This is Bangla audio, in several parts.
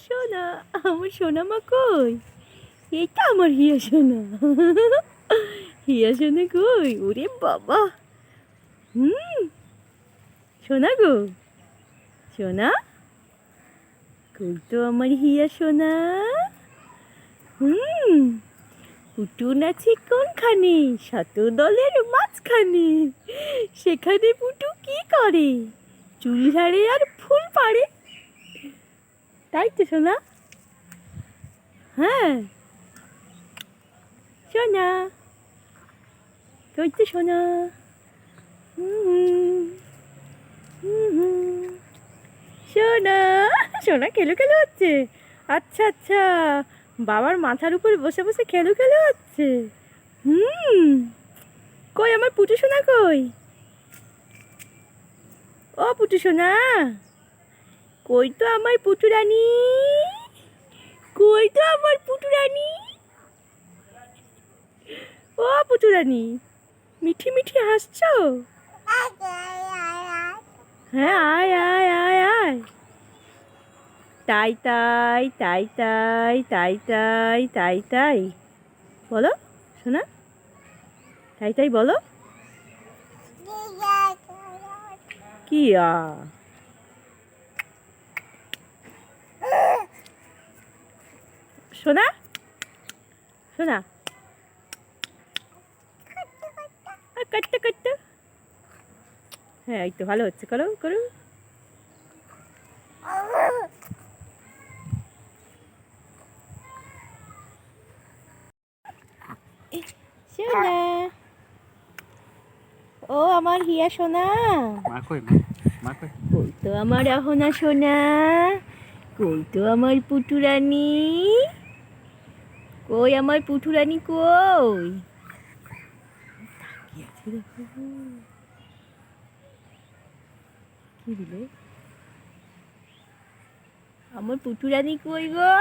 সোনা, আমার সোনা মা কই? এটা আমার হিয়া সোনা। হিয়া সোনা কই? ওরে বাবা, হুম, সোনা গো, সোনা কই তো আমার হিয়া সোনা? হুম, পুটুন আছে কোনখানে? শতদলের মাঝখানে। সেখানে পুটু কি করে? চুল ঝাড়ে আর ফুল পাড়ে। তাই তো সোনা? হ্যাঁ সোনা, কই তো সোনা? হুম হুম হুম। সোনা, সোনা খেলু খেলু হচ্ছে। আচ্ছা আচ্ছা, বাবার মাথার উপর বসে বসে খেলু খেলু হচ্ছে। হুম, কই আমার পুটু সোনা কই? ও পুটু সোনা, কই তো আমার পুটু রানী? কই তো আমার পুটু রানী? ও পুটু রানী, মিঠি মিঠি হাসছো? হ্যাঁ, আয় আয় আয় আয়। তাই তাই তাই তাই তাই তাই তাই তাই বলো শোনা, তাই তাই বলো। কি শোনা, শোনা কাটতে কাটতে। হ্যাঁ এই তো ভালো হচ্ছে, করো করো। সোনা, ও আমার হিয়া সোনা, মা কই? মা কই? কই তো আমার অহনা সোনা? কই তো আমার পুটুরানি? কই আমার পুটুরানি কই? কি আছে দেখো, কি দিলে? আমার পুটুরানি কই গো?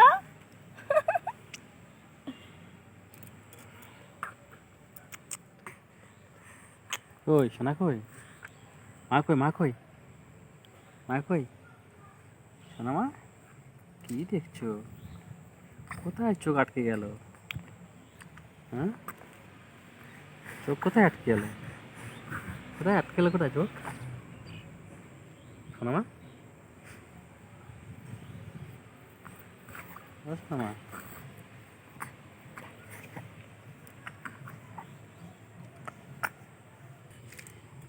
কই সোনা কই? মা কই? মা কই? মা কই? সোনা মা, কি দেখছো? কোথায় চোখ আটকে গেল? হ্যাঁ, চোখ কোথায় আটকে গেল? কোথায় আটকে গেল? কোথায় চোখ? সোনা মা, ও সোনা মা,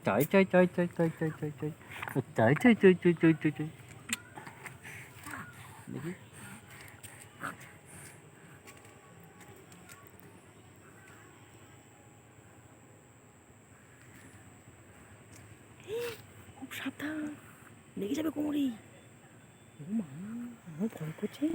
চাই চাই চাই চাই চাই চাই চাই চাই চাই চাই চাই চাই চাই চাই চাই দেখি। খুব সাবধান, লেগে যাবে কোমরে। ও মা, আমার ভয় করছে।